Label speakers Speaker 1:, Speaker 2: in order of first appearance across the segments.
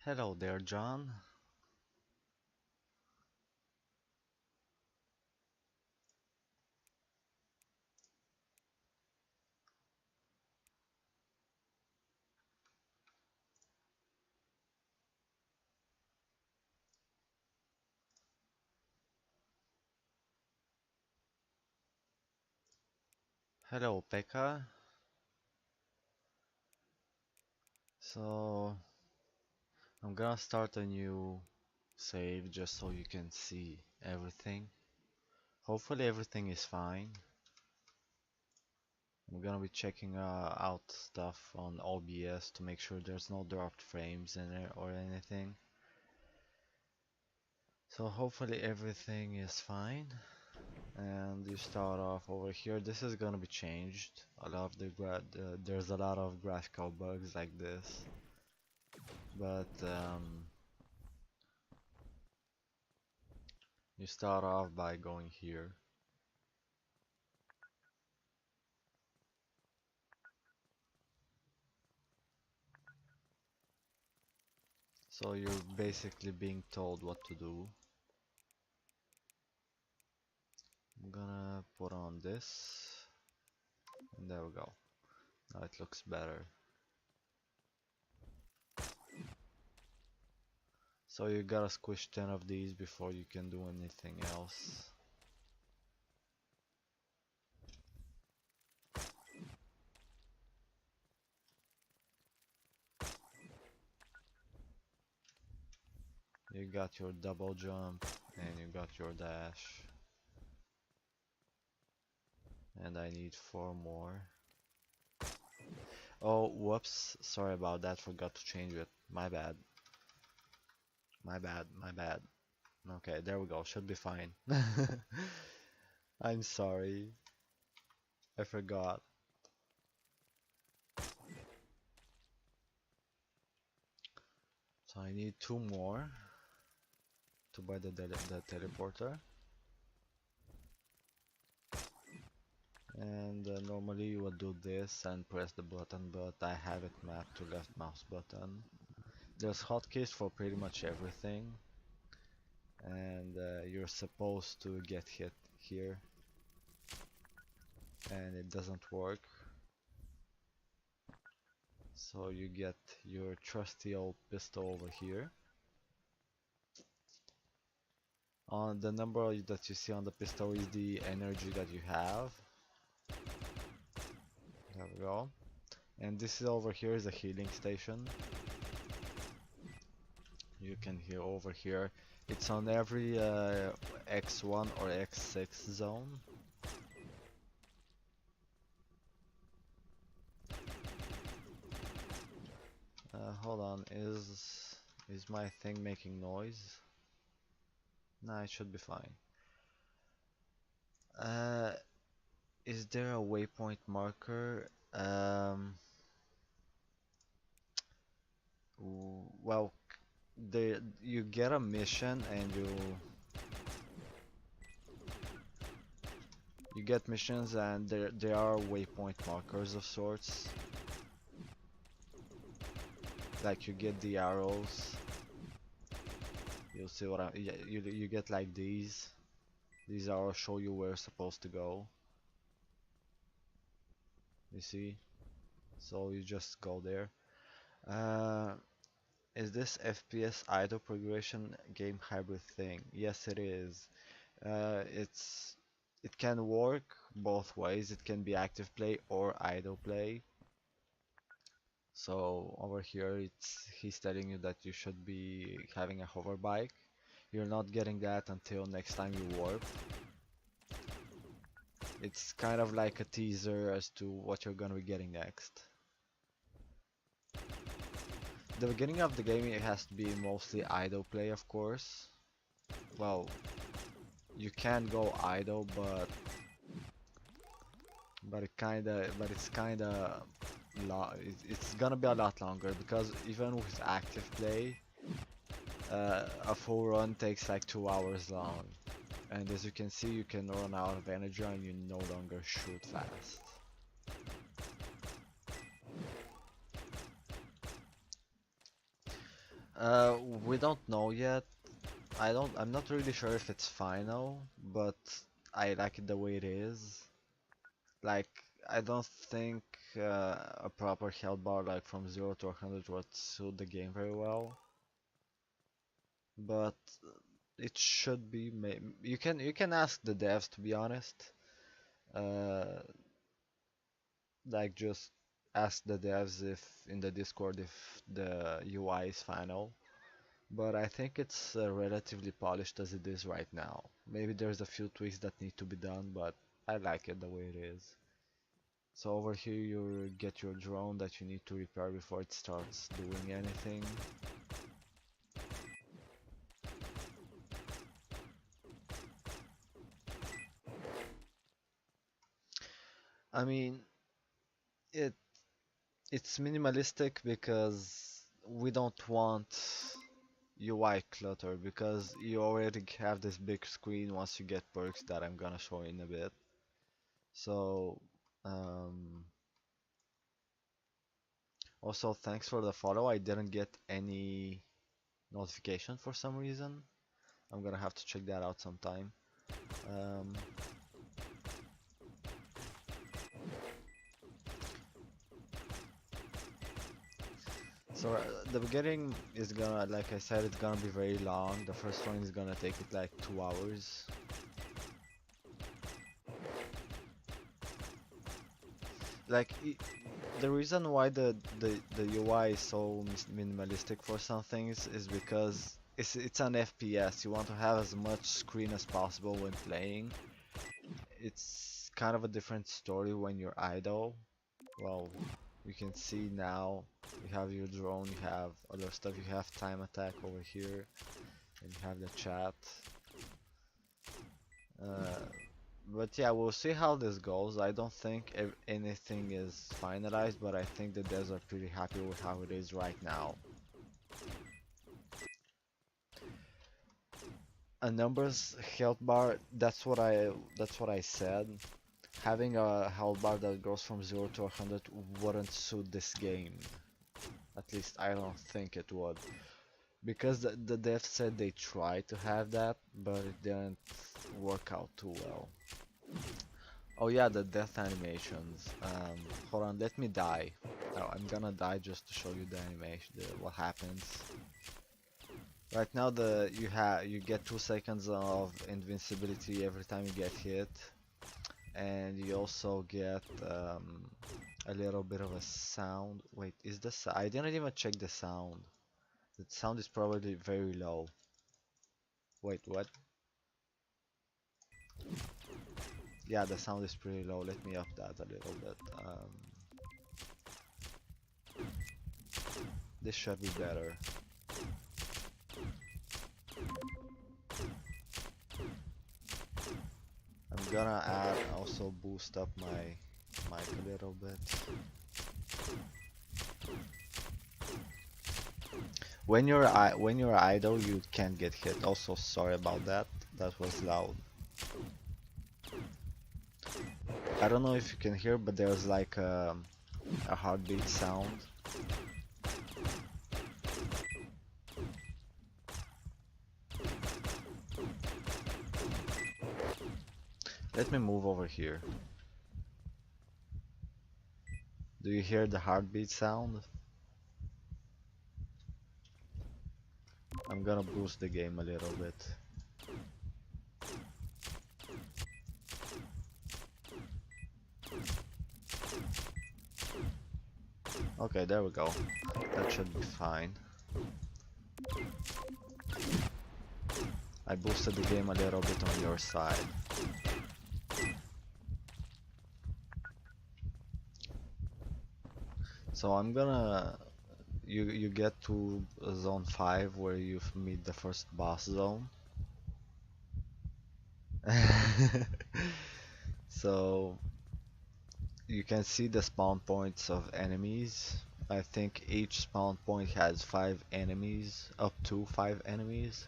Speaker 1: Hello there, John. Hello, Pekka. So, I'm gonna start a new save just so you can see everything. Hopefully, everything is fine. I'm gonna be checking out stuff on OBS to make sure there's no dropped frames in it or anything. So, hopefully, everything is fine. And you start off over here. This is gonna be changed. A lot of there's a lot of graphical bugs like this, but you start off by going here. So you're basically being told what to do. I'm gonna put on this, and there we go. Now it looks better. So you gotta squish 10 of these before you can do anything else. You got your double jump, and you got your dash. And I need 4 more. Oh, whoops, sorry about that, forgot to change it. My bad. My bad, my bad. Okay, there we go, should be fine. I'm sorry, I forgot. So I need 2 more to buy the teleporter. And normally you would do this and press the button, but I have it mapped to left mouse button. There's hotkeys for pretty much everything, and you're supposed to get hit here, and it doesn't work. So you get your trusty old pistol over here. On the number that you see on the pistol is the energy that you have. There we go. And this is over here is a healing station. You can hear over here. It's on every X1 or X6 zone. Hold on, is my thing making noise? Nah, it should be fine. Uh, is there a waypoint marker? Well, you get a mission and you get missions and there are waypoint markers of sorts. Like you get the arrows. You'll see what you get like these. These arrows show you where you're supposed to go. You see? So you just go there. Uh, is this FPS idle progression game hybrid thing? Yes, it is. It can work both ways. It can be active play or idle play. So over here, he's telling you that you should be having a hover bike. You're not getting that until next time you warp. It's kind of like a teaser as to what you're gonna be getting next. The beginning of the game it has to be mostly idle play, of course. Well, you can go idle, but it's kinda it's gonna be a lot longer because even with active play, a full run takes like 2 hours long. And as you can see, you can run out of energy and you no longer shoot fast. Uh, we don't know yet. I'm not really sure if it's final, but I like it the way it is. Like, I don't think a proper health bar like from 0 to 100 would suit the game very well, but it should be. You can ask the devs to be honest. Uh, like just ask the devs if in the Discord if the UI is final. But I think it's relatively polished as it is right now. Maybe there's a few tweaks that need to be done, but I like it the way it is. So over here you get your drone that you need to repair before it starts doing anything. I mean, it it's minimalistic because we don't want UI clutter because you already have this big screen once you get perks that I'm gonna show in a bit. So, um, also thanks for the follow. I didn't get any notification for some reason. I'm gonna have to check that out sometime. Um, so the beginning is gonna, like I said, it's gonna be very long. The first one is gonna take it like 2 hours. Like the reason why the UI is so minimalistic for some things is because it's an FPS. You want to have as much screen as possible when playing. It's kind of a different story when you're idle. Well, you can see now you have your drone, you have other stuff, you have time attack over here, and you have the chat. Uh, but yeah, we'll see how this goes. I don't think anything is finalized, but I think the devs are pretty happy with how it is right now. A numbers health bar, that's what I said. Having a health bar that goes from 0 to 100 wouldn't suit this game. At least I don't think it would. Because the devs said they tried to have that, but it didn't work out too well. Oh yeah, the death animations. Hold on, let me die. Oh, I'm gonna die just to show you the animation, what happens. Right now, you get 2 seconds of invincibility every time you get hit, and you also get a little bit of a sound. Wait, is this? I didn't even check the sound. The sound is probably very low. Wait, what? Yeah, the sound is pretty low. Let me up that a little bit. This should be better. I'm gonna add also boost up my mic a little bit. When you're idle, you can't get hit. Also, sorry about that. That was loud. I don't know if you can hear, but there's like a heartbeat sound. Let me move over here. Do you hear the heartbeat sound? I'm gonna boost the game a little bit. Okay, there we go. That should be fine. I boosted the game a little bit on your side. So I'm gonna you get to zone 5 where you meet the first boss zone. So you can see the spawn points of enemies. I think each spawn point has 5 enemies, up to 5 enemies.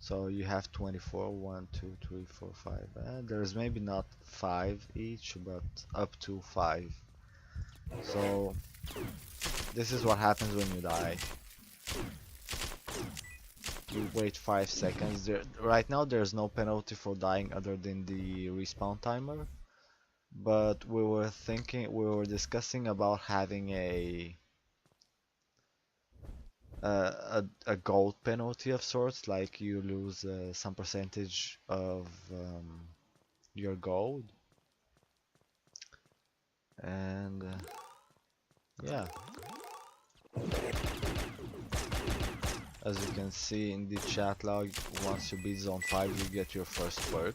Speaker 1: So you have 24, 1, 2, 3, 4, 5. There's maybe not 5 each, but up to 5. So this is what happens when you die. You wait 5 seconds. Right now there's no penalty for dying other than the respawn timer. But we were discussing about having a gold penalty of sorts, like you lose some percentage of your gold. And yeah, as you can see in the chat log, once you beat zone 5 you get your first perk.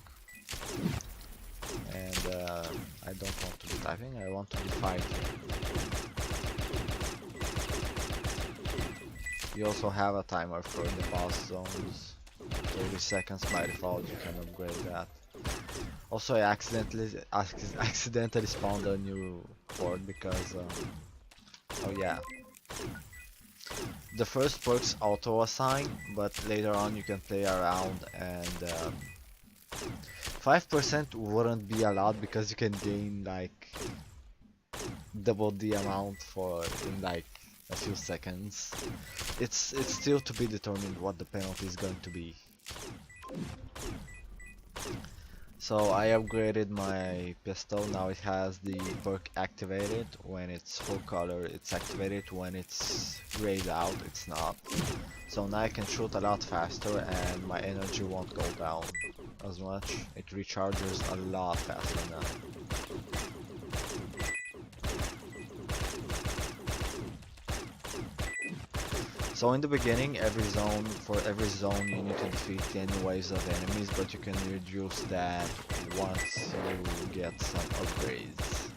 Speaker 1: And I don't want to be typing, I want to be fighting. You also have a timer for the boss zones, 30 seconds by default, you can upgrade that. Also, I accidentally spawned a new port because, oh yeah, the first perks auto-assign, but later on you can play around, and 5% wouldn't be a lot because you can gain like double the amount for in like a few seconds. It's still to be determined what the penalty is going to be. So I upgraded my pistol, now it has the perk activated. When it's full color it's activated, when it's grayed out it's not. So now I can shoot a lot faster and my energy won't go down as much. It recharges a lot faster now. So in the beginning, for every zone you need to defeat 10 waves of enemies, but you can reduce that once you get some upgrades.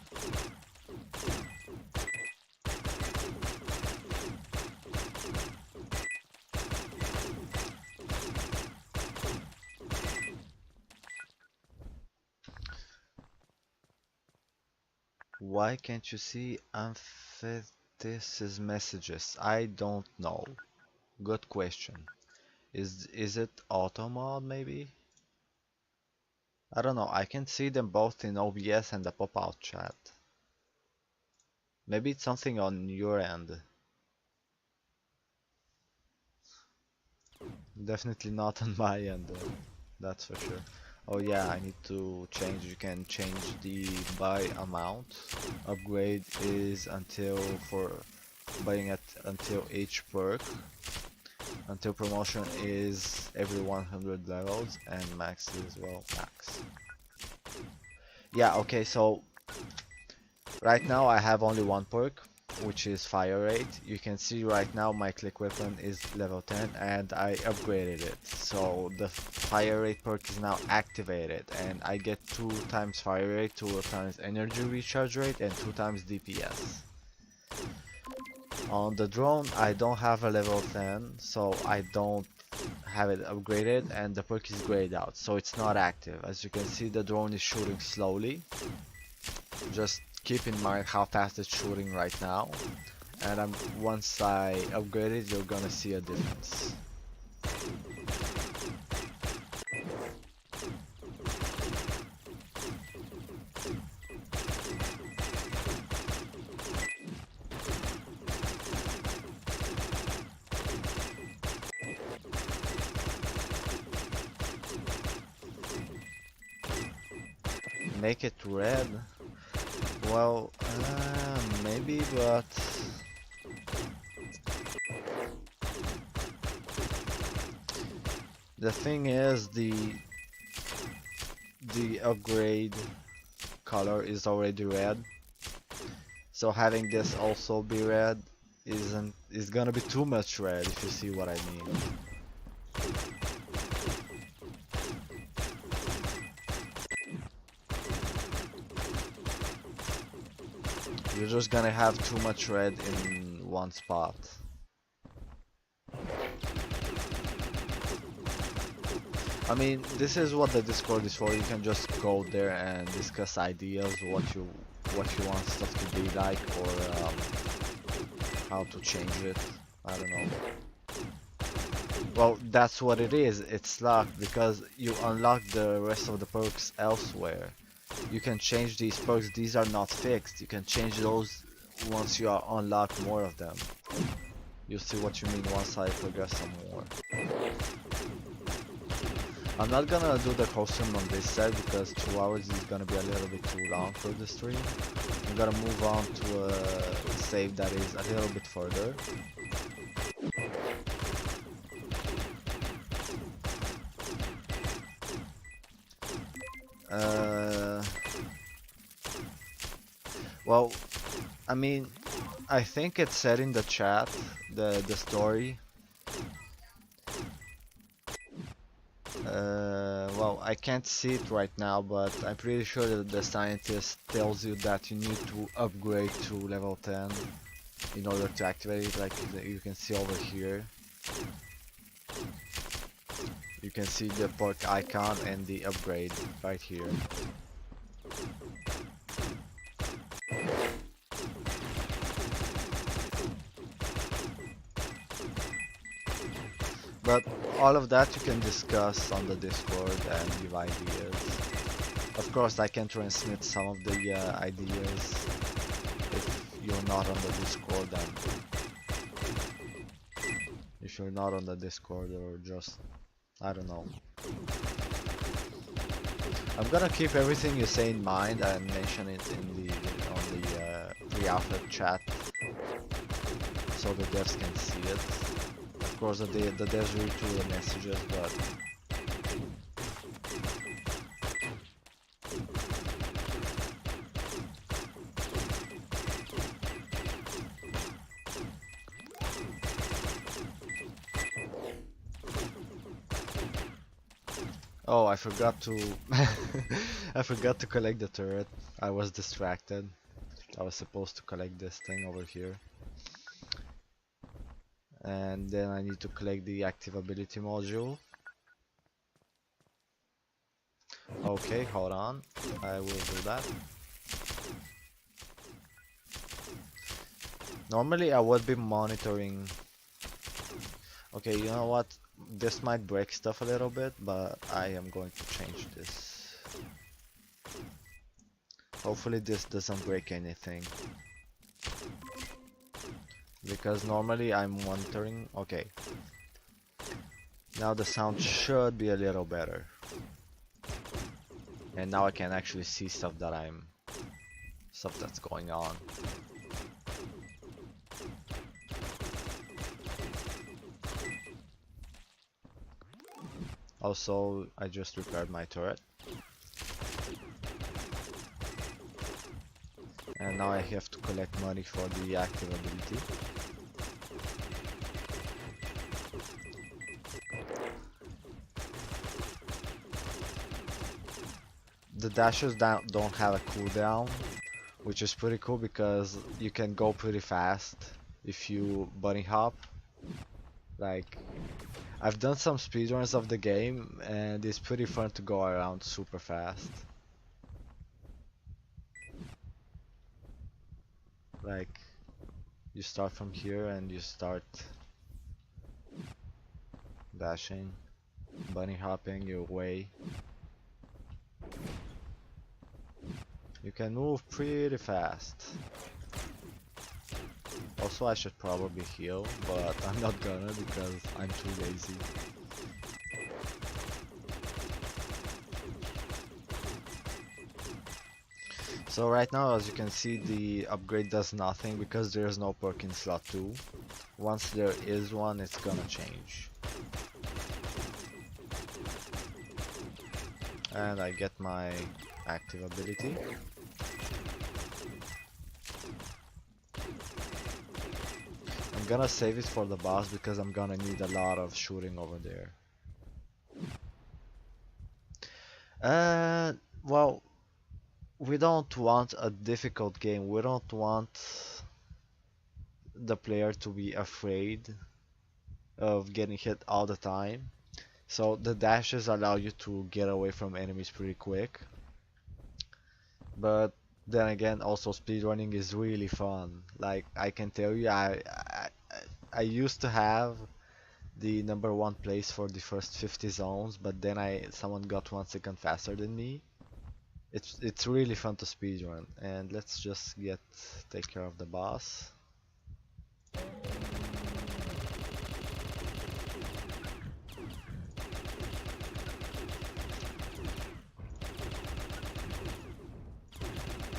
Speaker 1: Why can't you see Amphithesis messages? I don't know. Good question. Is it auto mod maybe? I don't know. I can see them both in OBS and the pop-out chat. Maybe it's something on your end. Definitely not on my end though. That's for sure. Oh yeah, I need to change. You can change the buy amount. Upgrade is for buying it until each perk. Until promotion is every 100 levels, and max is, well, max. Yeah, okay, so right now I have only one perk, which is fire rate. You can see right now my click weapon is level 10 and I upgraded it. So the fire rate perk is now activated and I get 2 times fire rate, 2 times energy recharge rate, and 2 times DPS. On the drone I don't have a level 10, so I don't have it upgraded, and the perk is grayed out, so it's not active. As you can see, the drone is shooting slowly. Just keep in mind how fast it's shooting right now, and once I upgrade it, you're gonna see a difference. Make it red? Well, maybe, but the thing is, the upgrade color is already red, so having this also be red is gonna be too much red, if you see what I mean. You're just gonna have too much red in one spot. I mean, this is what the Discord is for. You can just go there and discuss ideas, what you want stuff to be like, or how to change it. I don't know. Well, that's what it is. It's locked because you unlock the rest of the perks elsewhere. You can change these perks. These are not fixed. You can change those once you unlock more of them. You'll see what you mean once I progress some more. I'm not gonna do the whole stream on this set because 2 hours is gonna be a little bit too long for the stream. I'm gonna move on to a save that is a little bit further. Uh, well, I mean, I think it said in the chat, the story. Well, I can't see it right now, but I'm pretty sure that the scientist tells you that you need to upgrade to level 10 in order to activate it, like you can see over here. You can see the perk icon and the upgrade right here. But all of that you can discuss on the Discord and give ideas. Of course, I can transmit some of the ideas if you're not on the Discord. And if you're not on the Discord or just, I don't know. I'm gonna keep everything you say in mind and mention it in the on the pre-alpha chat so the devs can see it. Of course, the devs read through the messages, but oh, I forgot to I forgot to collect the turret. I was distracted. I was supposed to collect this thing over here. And then I need to collect the active ability module. Okay, hold on. I will do that. Normally I would be monitoring. Okay, you know what? This might break stuff a little bit, but I am going to change this. Hopefully this doesn't break anything. Because normally I'm monitoring. Okay. Now the sound should be a little better. And now I can actually see stuff that's going on. Also, I just repaired my turret. And now I have to collect money for the active ability. The dashes don't have a cooldown, which is pretty cool because you can go pretty fast if you bunny hop. Like, I've done some speedruns of the game and it's pretty fun to go around super fast. Like, you start from here and you start dashing, bunny hopping your way. You can move pretty fast. Also, I should probably heal, but I'm not gonna because I'm too lazy. So right now, as you can see, the upgrade does nothing because there is no perk in slot 2. Once there is one, it's gonna change. And I get my active ability. I'm gonna save it for the boss because I'm gonna need a lot of shooting over there. Well, we don't want a difficult game. We don't want the player to be afraid of getting hit all the time. So the dashes allow you to get away from enemies pretty quick. But then again, also speedrunning is really fun. Like, I can tell you, I used to have the #1 place for the first 50 zones, but then someone got 1 second faster than me. It's really fun to speedrun, and let's just take care of the boss.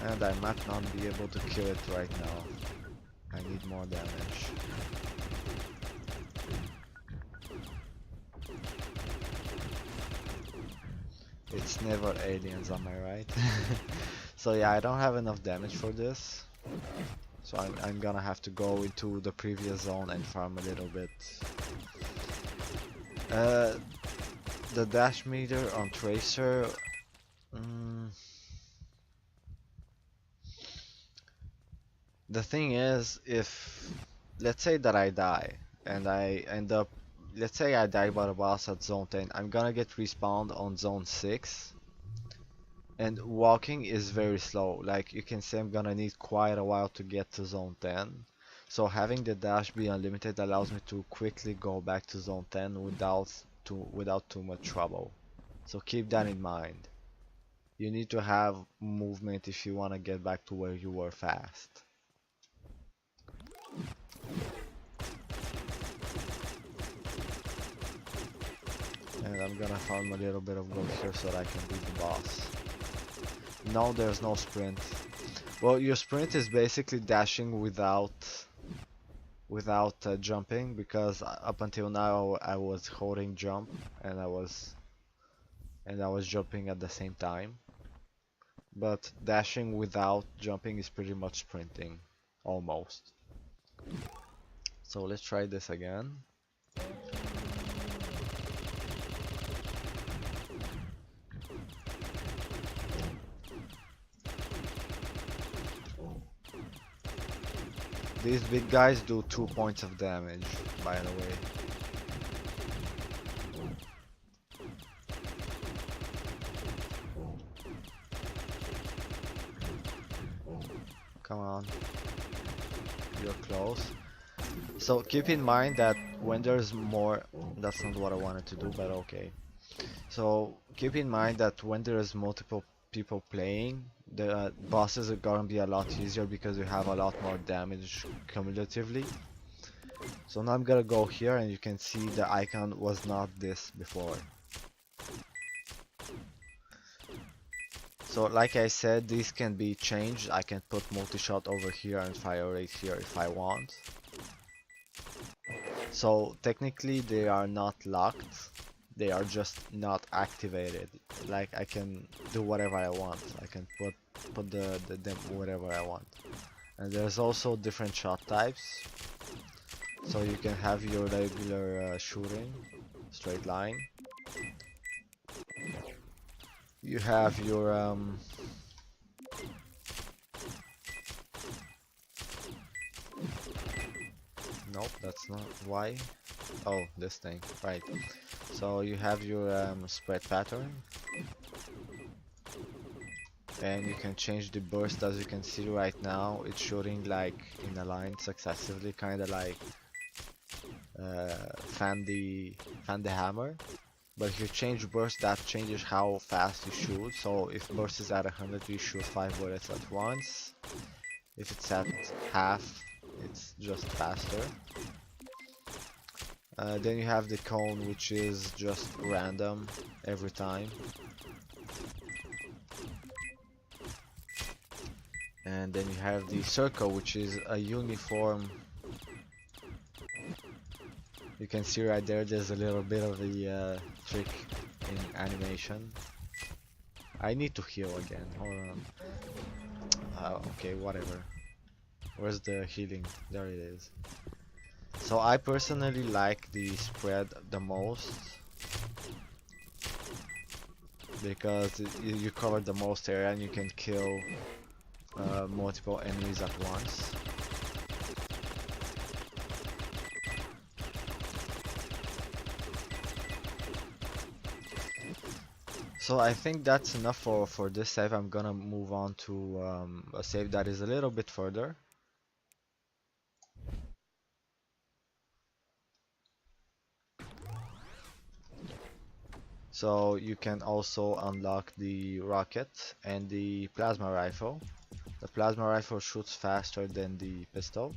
Speaker 1: And I might not be able to kill it right now. I need more damage. It's never aliens, am I right? So yeah, I don't have enough damage for this. So I'm gonna have to go into the previous zone and farm a little bit. Uh, the dash meter on Tracer. mm, the thing is, if let's say that I die and I end up, let's say I die by the boss at zone 10, I'm gonna get respawned on zone 6. And walking is very slow. Like you can see, I'm gonna need quite a while to get to zone 10. So having the dash be unlimited allows me to quickly go back to zone 10 without too much trouble. So keep that in mind. You need to have movement if you want to get back to where you were fast. And I'm gonna farm a little bit of gold here so that I can beat the boss. No, there's no sprint. Well, your sprint is basically dashing without jumping, because up until now I was holding jump and I was jumping at the same time. But dashing without jumping is pretty much sprinting, almost. So let's try this again. These big guys do 2 points of damage, by the way. Come on. You're close. So keep in mind that when there's more... That's not what I wanted to do, but okay. So keep in mind that when there's multiple people playing, the bosses are gonna be a lot easier because you have a lot more damage cumulatively. So now I'm gonna go here and you can see the icon was not this before. So like I said, these can be changed. I can put multi-shot over here and fire rate here if I want. So technically they are not locked, they are just not activated. Like I can do whatever I want. I can put them whatever I want. And there's also different shot types. So you can have your regular shooting, straight line. You have your nope, that's not why. Oh, this thing, right. So you have your spread pattern. And you can change the burst. As you can see right now, it's shooting like in a line successively, kind of like fan the hammer. But if you change burst, that changes how fast you shoot. So if burst is at 100, you shoot 5 bullets at once. If it's at half, it's just faster. Then you have the cone, which is just random every time. And then you have the circle, which is a uniform. You can see right there, there's a little bit of the trick in animation. I need to heal again, hold on. Okay, whatever. Where's the healing? There it is. So I personally like the spread the most, because you cover the most area and you can kill multiple enemies at once. So I think that's enough for this save. I'm gonna move on to a save that is a little bit further. So you can also unlock the rocket and the plasma rifle. The plasma rifle shoots faster than the pistol.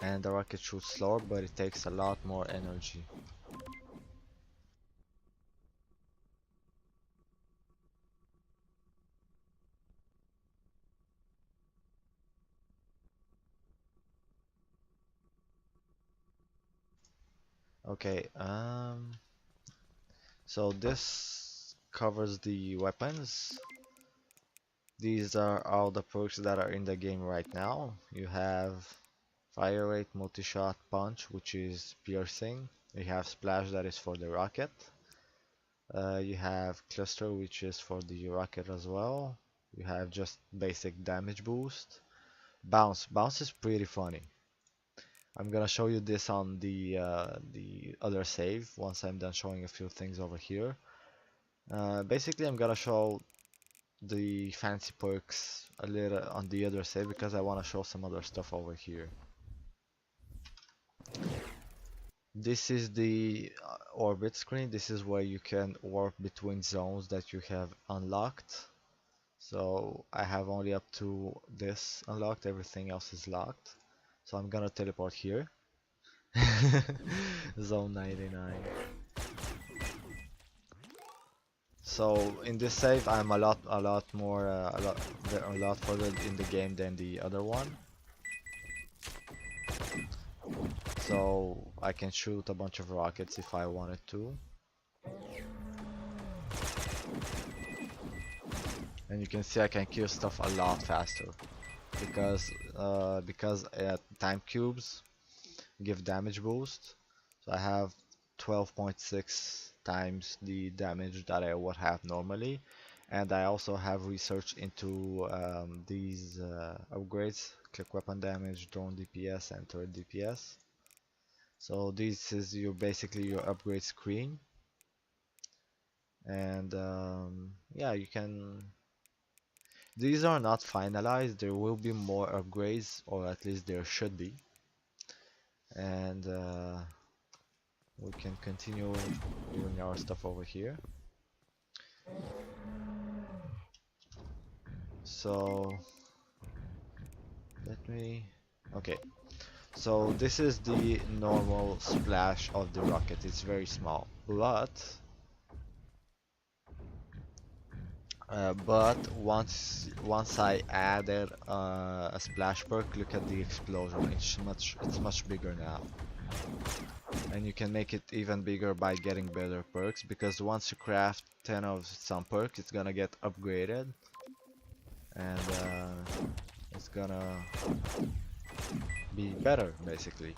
Speaker 1: And the rocket shoots slower, but it takes a lot more energy. Okay, so this covers the weapons. These are all the perks that are in the game right now. You have Fire Rate, Multi-Shot, Punch, which is piercing. You have Splash, that is for the rocket. You have Cluster, which is for the rocket as well. You have just basic damage boost. Bounce. Bounce is pretty funny. I'm gonna show you this on the other save once I'm done showing a few things over here. Basically, I'm gonna show the fancy perks a little on the other side because I want to show some other stuff over here. This is the orbit screen. This is where you can warp between zones that you have unlocked. So I have only up to this unlocked, everything else is locked. So I'm gonna teleport here. Zone 99. So in this save I'm a lot more a lot further in the game than the other one. So I can shoot a bunch of rockets if I wanted to. And you can see I can kill stuff a lot faster because time cubes give damage boost. So I have 12.6 times the damage that I would have normally. And I also have researched into these upgrades: click weapon damage, drone DPS, and turret DPS. So this is basically your upgrade screen, and yeah, you can. These are not finalized. There will be more upgrades, or at least there should be, and we can continue doing our stuff over here. So let me. Okay. So this is the normal splash of the rocket. It's very small, but once I added a splash perk, look at the explosion. It's much bigger now, and you can make it even bigger by getting better perks. Because once you craft 10 of some perk, it's gonna get upgraded, and it's gonna be better basically.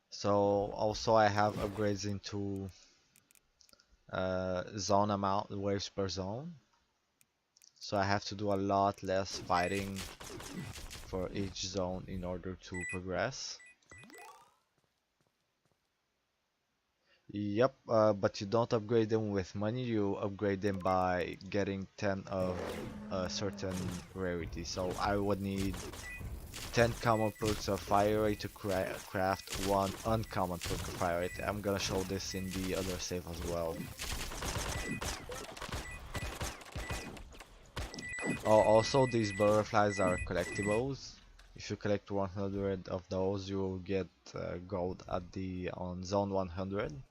Speaker 1: So also I have upgrades into zone amount, waves per zone. So I have to do a lot less fighting for each zone in order to progress. Yep, but you don't upgrade them with money, you upgrade them by getting 10 of a certain rarity. So I would need 10 common perks of fire rate to craft one uncommon perk of fire rate. I'm gonna show this in the other save as well. Oh, also these butterflies are collectibles. If you collect 100 of those, you will get gold at on zone 100.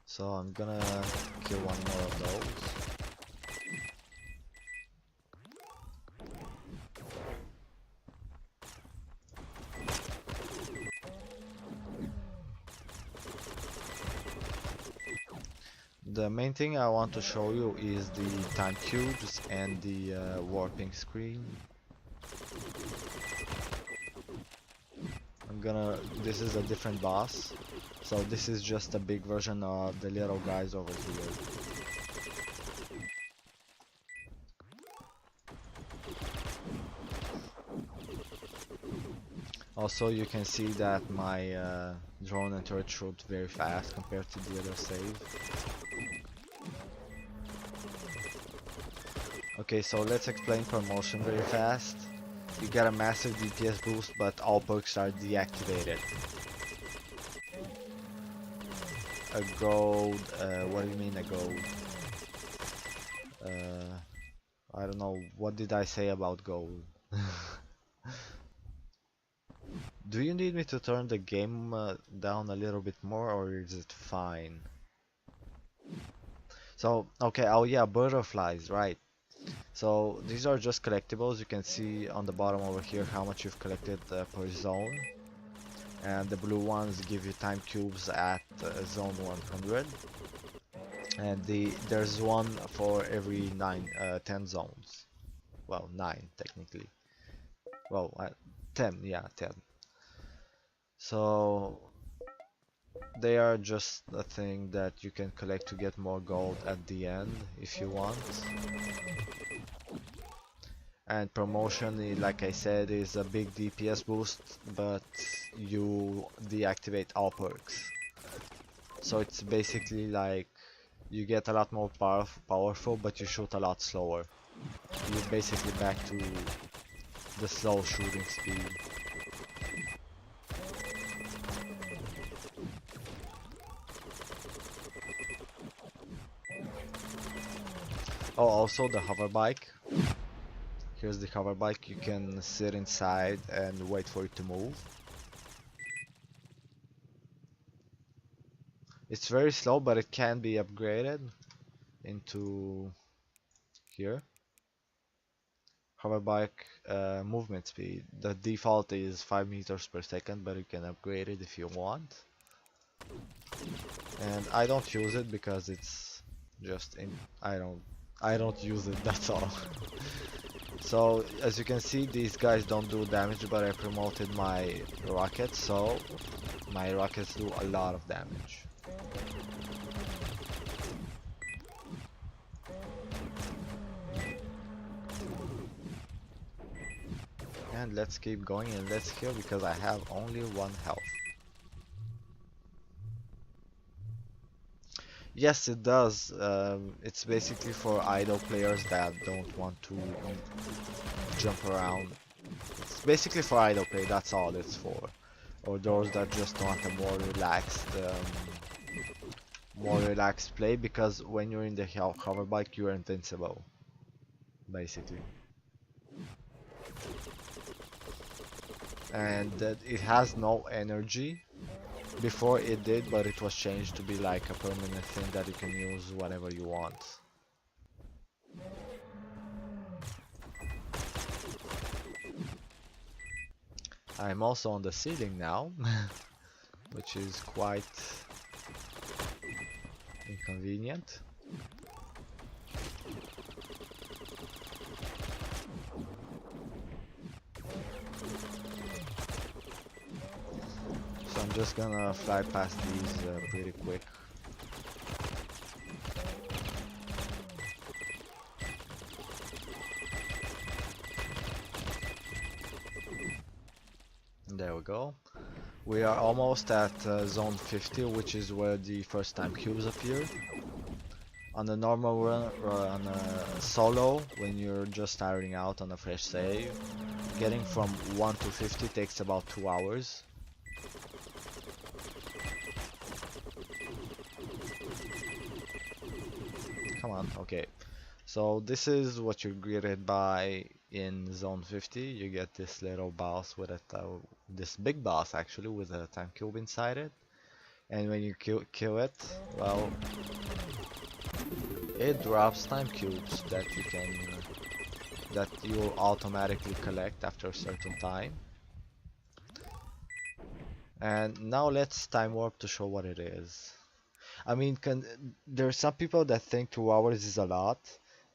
Speaker 1: So I'm gonna kill one more of those. The main thing I want to show you is the time cubes and the warping screen. This is a different boss, so this is just a big version of the little guys over here. Also, you can see that my drone and turret shoot very fast compared to the other save. Okay, so let's explain promotion very fast. You get a massive DPS boost, but all perks are deactivated. A gold, what do you mean a gold? I don't know, what did I say about gold? Do you need me to turn the game down a little bit more, or is it fine? So, okay, oh yeah, butterflies, right. So these are just collectibles. You can see on the bottom over here how much you've collected per zone. And the blue ones give you time cubes at zone 100. And there's one for every 10 zones. Well, 9 technically. Well, 10, yeah, 10. So they are just a thing that you can collect to get more gold at the end if you want. And promotion, like I said, is a big DPS boost, but you deactivate all perks. So it's basically like you get a lot more powerful, but you shoot a lot slower. You're basically back to the slow shooting speed. Oh, also the hover bike. Here's the hover bike. You can sit inside and wait for it to move. It's very slow, but it can be upgraded into here. Hover bike movement speed. The default is 5 meters per second, but you can upgrade it if you want. And I don't use it because it's just in. I don't use it. That's all. So as you can see, these guys don't do damage, but I promoted my rockets, so my rockets do a lot of damage. And let's keep going and let's heal because I have only 1 health. Yes, it does. It's basically for idle players that don't want to jump around. It's basically for idle play, that's all it's for. Or those that just want a more relaxed play, because when you're in the hover bike, you're invincible, basically. And that it has no energy. Before it did, but it was changed to be like a permanent thing that you can use whenever you want. I'm also on the ceiling now, which is quite inconvenient. So I'm just gonna fly past these pretty quick. There we go. We are almost at zone 50, which is where the first time cubes appear. On a normal run, or on a solo, when you're just starting out on a fresh save, getting from 1 to 50 takes about 2 hours. Come on, okay. So this is what you're greeted by in zone 50. You get this little boss with this big boss actually with a time cube inside it. And when you kill it, well, it drops time cubes that you will automatically collect after a certain time. And now let's time warp to show what it is. I mean, there are some people that think 2 hours is a lot,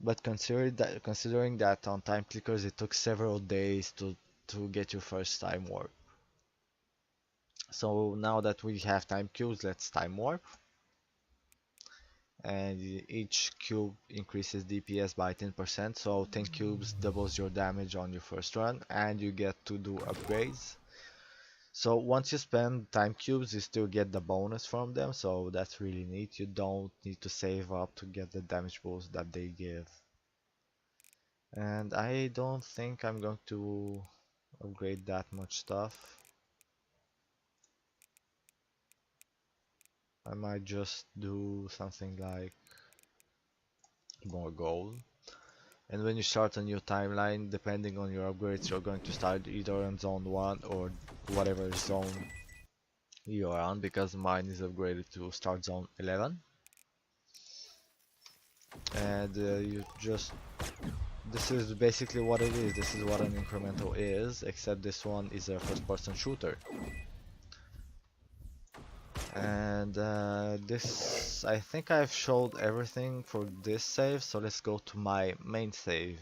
Speaker 1: but considering that on time clickers it took several days to get your first time warp. So now that we have time cubes, let's time warp. And each cube increases DPS by 10%, so 10 cubes doubles your damage on your first run, and you get to do upgrades. So once you spend time cubes, you still get the bonus from them, so that's really neat. You don't need to save up to get the damage boost that they give. And I don't think I'm going to upgrade that much stuff. I might just do something like more gold. And when you start a new timeline, depending on your upgrades, you're going to start either on zone 1 or whatever zone you're on, because mine is upgraded to start zone 11. And you just This is basically what it is. This is what an incremental is, except this one is a first-person shooter. And this, I think I've showed everything for this save, so let's go to my main save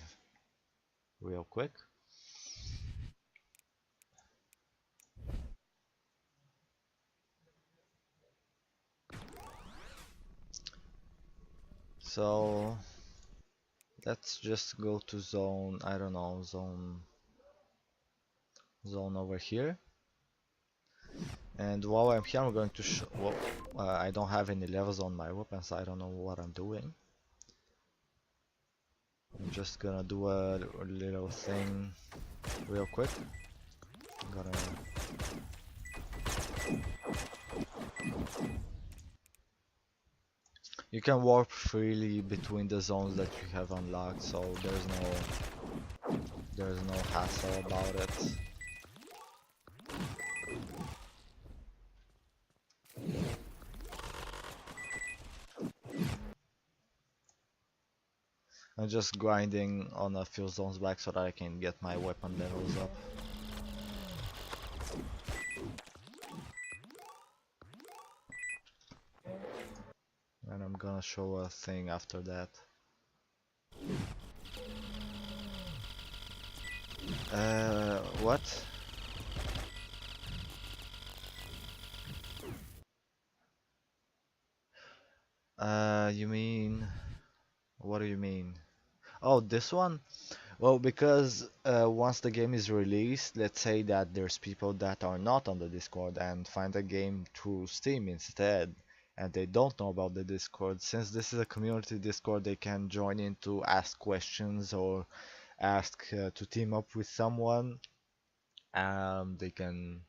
Speaker 1: real quick. So let's just go to zone, I don't know, zone over here. And while I'm here, I'm going to show, well, I don't have any levels on my weapon, so I don't know what I'm doing. I'm just gonna do a little thing real quick. I'm gonna You can warp freely between the zones that you have unlocked, so there's no hassle about it. I'm just grinding on a few zones back so that I can get my weapon levels up. And I'm gonna show a thing after that. What? You mean... What do you mean? Oh, this one? Well, because once the game is released, let's say that there's people that are not on the Discord and find the game through Steam instead, and they don't know about the Discord. Since this is a community Discord, they can join in to ask questions or ask to team up with someone. They can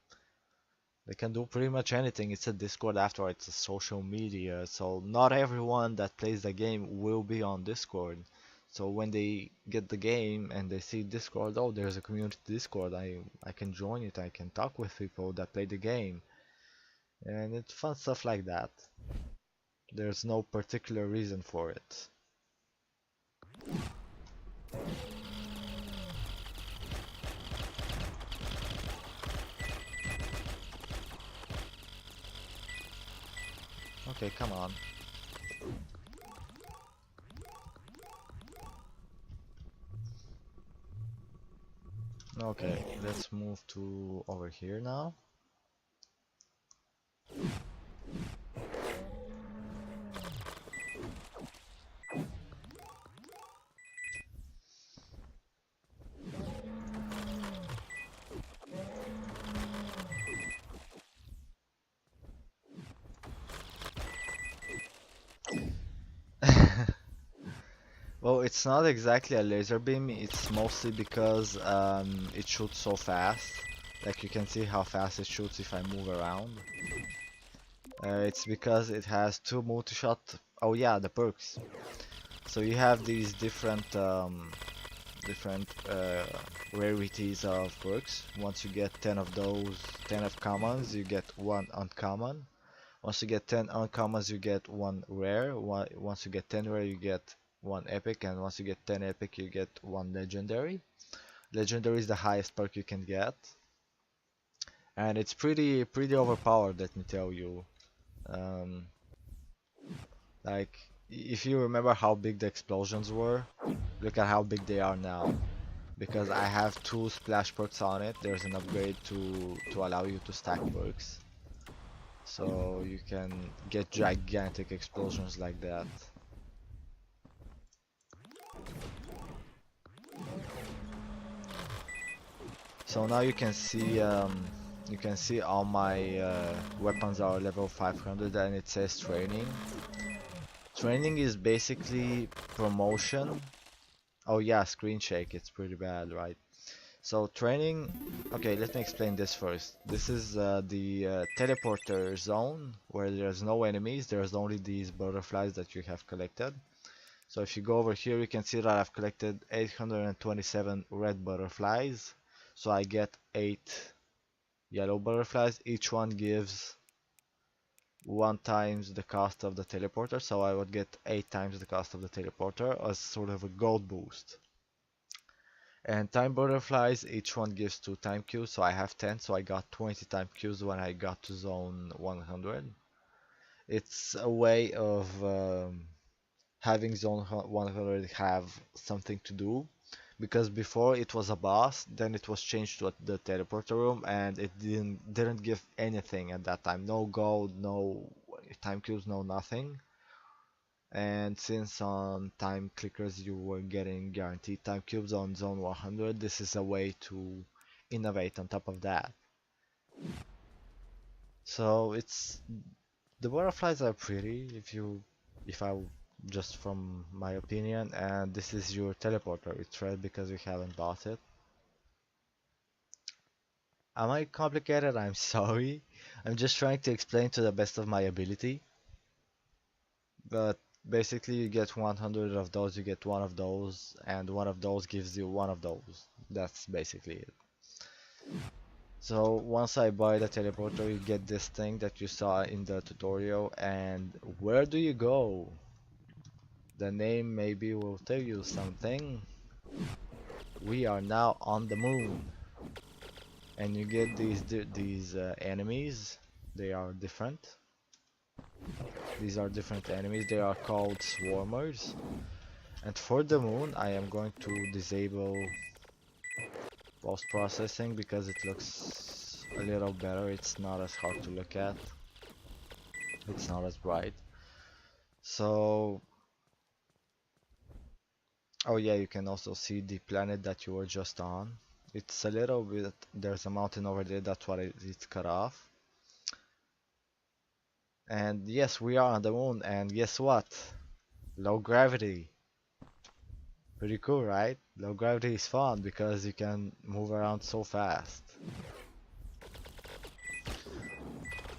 Speaker 1: do pretty much anything. It's a Discord after all, it's a social media, so not everyone that plays the game will be on Discord. So when they get the game and they see Discord, oh, there's a community Discord, I can join it, I can talk with people that play the game. And it's fun stuff like that. There's no particular reason for it. Okay, come on. Okay, let's move to over here now. Well, it's not exactly a laser beam, it's mostly because it shoots so fast. Like you can see how fast it shoots if I move around. It's because it has two multi-shot. Oh yeah, the perks. So you have these different rarities of perks. Once you get 10 of those, 10 of commons, you get one uncommon. Once you get 10 uncommons, you get one rare. Once you get 10 rare, you get one epic, and once you get 10 epic, you get one legendary. Legendary is the highest perk you can get, and it's pretty overpowered, let me tell you. Um, like if you remember how big the explosions were, look at how big they are now. Because I have two splash perks on it, there's an upgrade to allow you to stack perks. So you can get gigantic explosions like that. So now you can see all my weapons are level 500 and it says training. Training is basically promotion. Oh yeah, screen shake, it's pretty bad, right? So training, okay, let me explain this first. This is the teleporter zone where there's no enemies, there's only these butterflies that you have collected. So if you go over here, you can see that I've collected 827 red butterflies. So I get 8 yellow butterflies. Each one gives 1 times the cost of the teleporter, so I would get 8 times the cost of the teleporter as sort of a gold boost. And time butterflies, each one gives 2 time cubes, so I have 10, so I got 20 time cubes when I got to zone 100. It's a way of having zone 100 have something to do, because before it was a boss, then it was changed to the teleporter room, and it didn't give anything at that time. No gold, no time cubes, no nothing. And since on time clickers you were getting guaranteed time cubes on zone 100, this is a way to innovate on top of that. So it's the butterflies are pretty if I just from my opinion, and this is your teleporter. It's red because we haven't bought it. Am I complicated? I'm sorry. I'm just trying to explain to the best of my ability. But basically you get 100 of those, you get one of those, and one of those gives you one of those. That's basically it. So once I buy the teleporter, you get this thing that you saw in the tutorial, and where do you go? The name maybe will tell you something. We are now on the moon, and you get these enemies. They are different. These are different enemies. They are called swarmers. And for the moon, I am going to disable post-processing because it looks a little better. It's not as hard to look at. It's not as bright. So, oh yeah, you can also see the planet that you were just on. It's a little bit, there's a mountain over there, that's why it's cut off. And yes, we are on the moon, and guess what? Low gravity. Pretty cool, right? Low gravity is fun because you can move around so fast.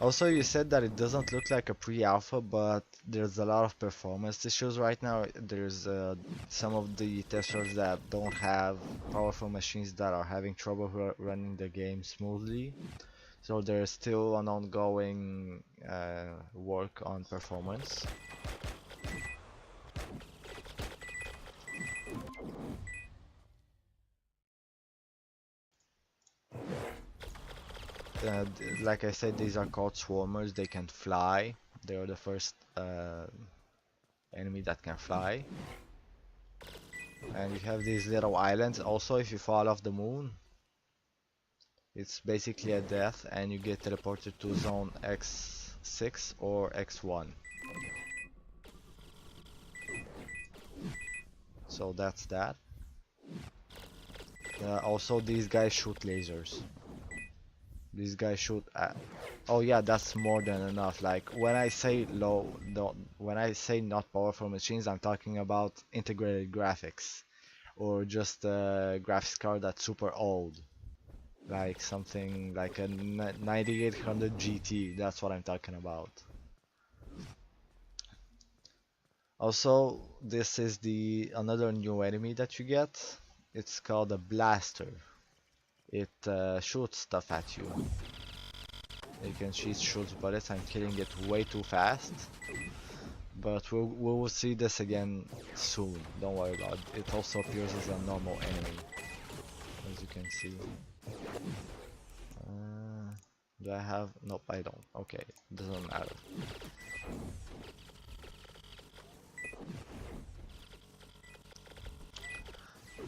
Speaker 1: Also, you said that it doesn't look like a pre-alpha, but there's a lot of performance issues right now. There's some of the testers that don't have powerful machines that are having trouble running the game smoothly. So there's still an ongoing work on performance. Like I said, these are called swarmers. They can fly. They are the first enemy that can fly. And you have these little islands. Also, if you fall off the moon, it's basically a death, and you get teleported to zone X6 or X1. So that's that. Also, these guys shoot lasers. These guys shoot at. Oh yeah, that's more than enough. Like when I say low, when I say not powerful machines, I'm talking about integrated graphics, or just a graphics card that's super old, like something like a 9800 GT. That's what I'm talking about. Also, this is the another new enemy that you get. It's called a blaster. It shoots stuff at you. You can shoot bullets. I'm killing it way too fast. But we will see this again soon. Don't worry about it. It also appears as a normal enemy, as you can see. Do I have? Nope, I don't. Okay, doesn't matter.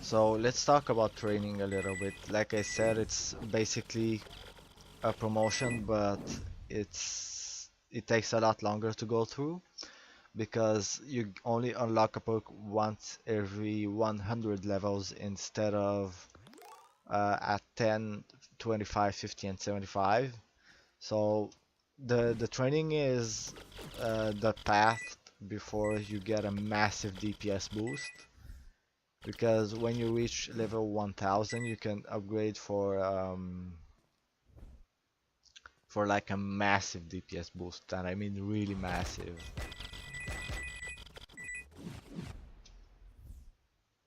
Speaker 1: So let's talk about training a little bit. Like I said, it's basically a promotion, but it takes a lot longer to go through because you only unlock a perk once every 100 levels instead of at 10, 25, 50, and 75. So the training is the path before you get a massive DPS boost. Because when you reach level 1000, you can upgrade for like a massive DPS boost, and I mean really massive.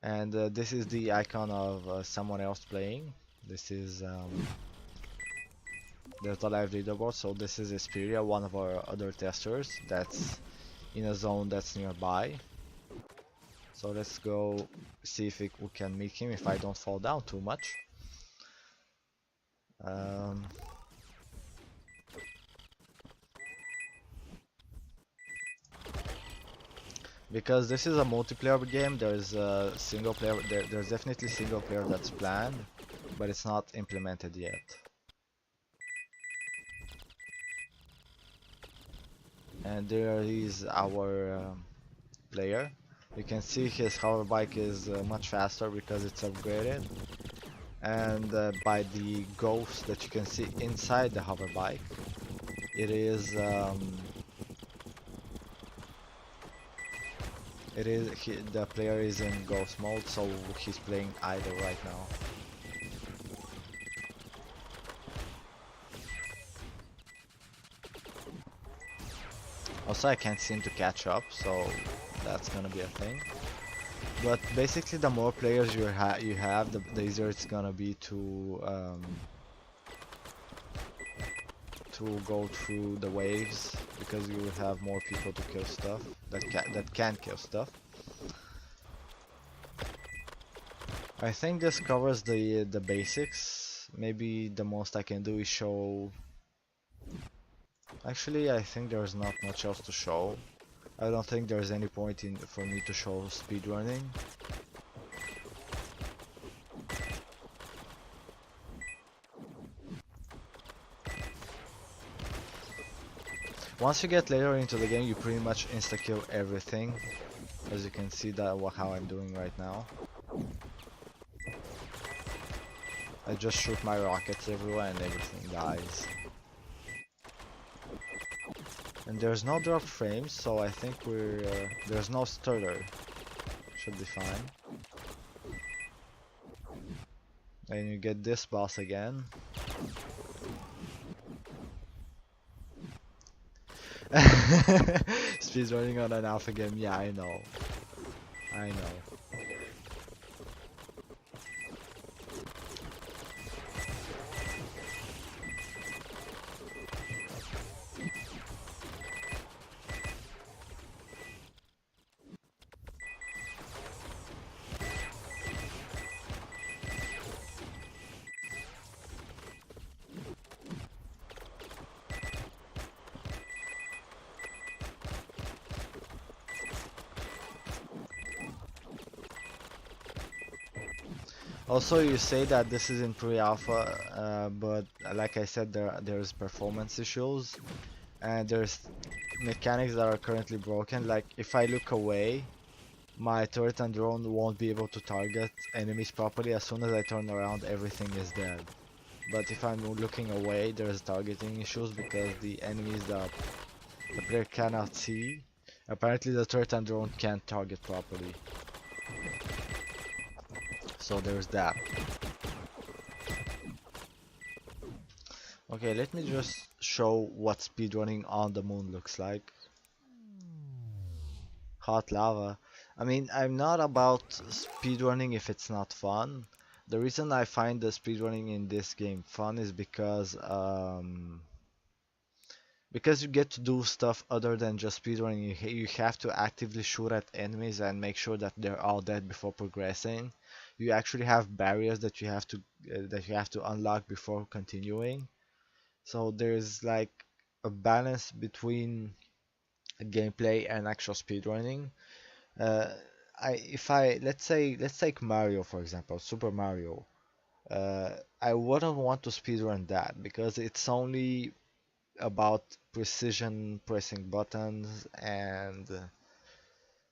Speaker 1: And this is the icon of someone else playing. This is There's a live leaderboard, so this is Xperia, one of our other testers that's in a zone that's nearby. So let's go see if we can meet him if I don't fall down too much. Because this is a multiplayer game, there's a single player. There's definitely single player that's planned, but it's not implemented yet. And there is our player. You can see his hover bike is much faster because it's upgraded. And by the ghosts that you can see inside the hover bike, it is the player is in ghost mode, so he's playing idle right now. Also, I can't seem to catch up, so that's gonna be a thing. But basically, the more players you have, the easier it's gonna be to go through the waves, because you will have more people to kill stuff that can kill stuff. I think this covers the basics. Maybe the most I can do is show. Actually, I think there's not much else to show. I don't think there's any point for me to show speedrunning. Once you get later into the game, you pretty much insta-kill everything. As you can see that how I'm doing right now. I just shoot my rockets everywhere and everything dies. And there's no drop frames, so I think there's no stutter. Should be fine. And you get this boss again. Speedrunning on an alpha game, yeah, I know. I know. Also, you say that this is in pre-alpha, but like I said, there's performance issues, and there's mechanics that are currently broken. Like if I look away, my turret and drone won't be able to target enemies properly. As soon as I turn around, everything is dead. But if I'm looking away, there's targeting issues because the enemies that the player cannot see, apparently the turret and drone can't target properly. So there's that. Okay, let me just show what speedrunning on the moon looks like. Hot lava. I mean, I'm not about speedrunning if it's not fun. The reason I find the speedrunning in this game fun is because you get to do stuff other than just speedrunning. You have to actively shoot at enemies and make sure that they're all dead before progressing. You actually have barriers that you have to unlock before continuing. So there's like a balance between gameplay and actual speedrunning. Let's take Mario for example, Super Mario. I wouldn't want to speedrun that because it's only about precision pressing buttons, and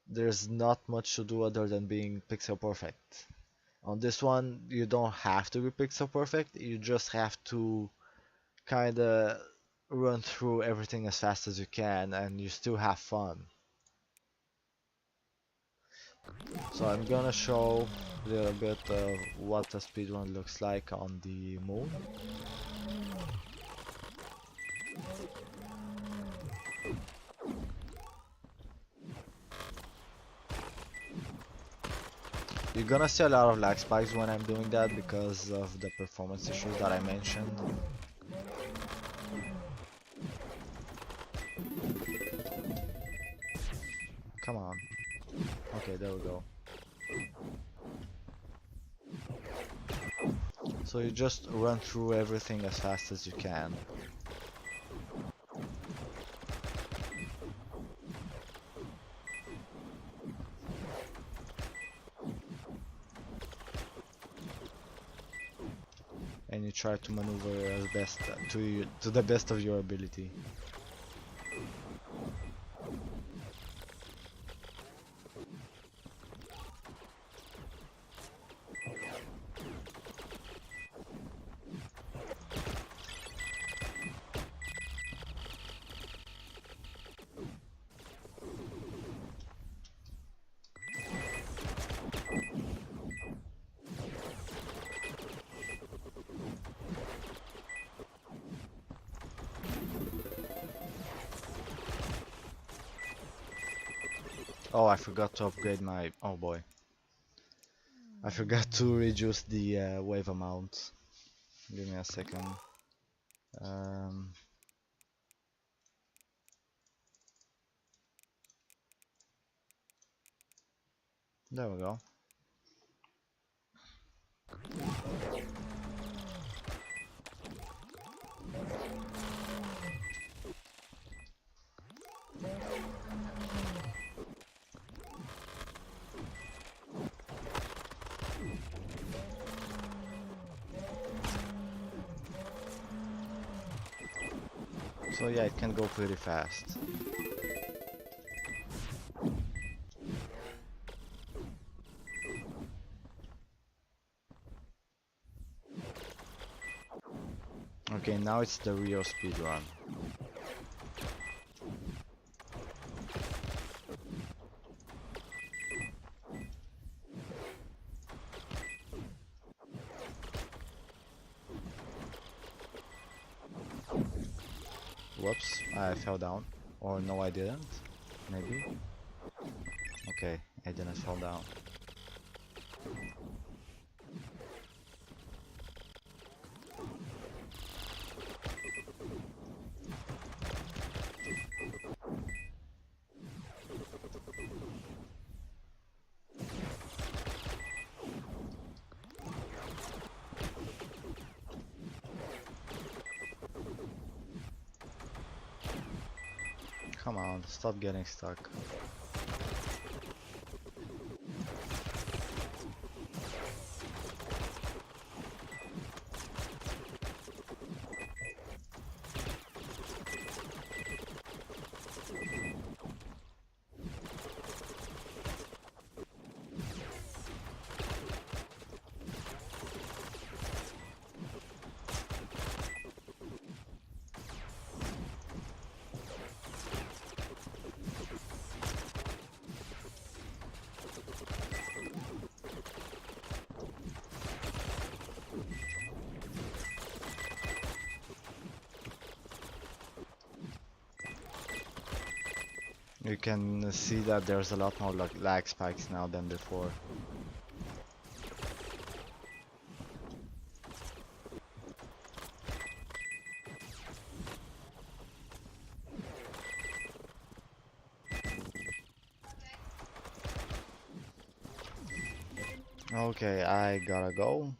Speaker 1: there's not much to do other than being pixel perfect. On this one, you don't have to be pixel perfect, you just have to kinda run through everything as fast as you can and you still have fun. So I'm gonna show a little bit of what a speedrun looks like on the moon. You're gonna see a lot of lag spikes when I'm doing that because of the performance issues that I mentioned. Come on. Okay, there we go. So you just run through everything as fast as you can. And you try to maneuver as best to the best of your ability. Oh, I forgot to upgrade my... Oh boy. I forgot to reduce the wave amount. Give me a second. Um, there we go. So yeah, it can go pretty fast. Okay, now it's the real speed run. Whoops, I fell down. Or no, I didn't. Maybe. Okay, I didn't fall down. Come on, stop getting stuck. You can see that there's a lot more lag spikes now than before. Okay, I gotta go.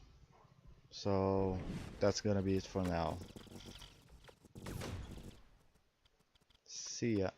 Speaker 1: So that's gonna be it for now. See ya.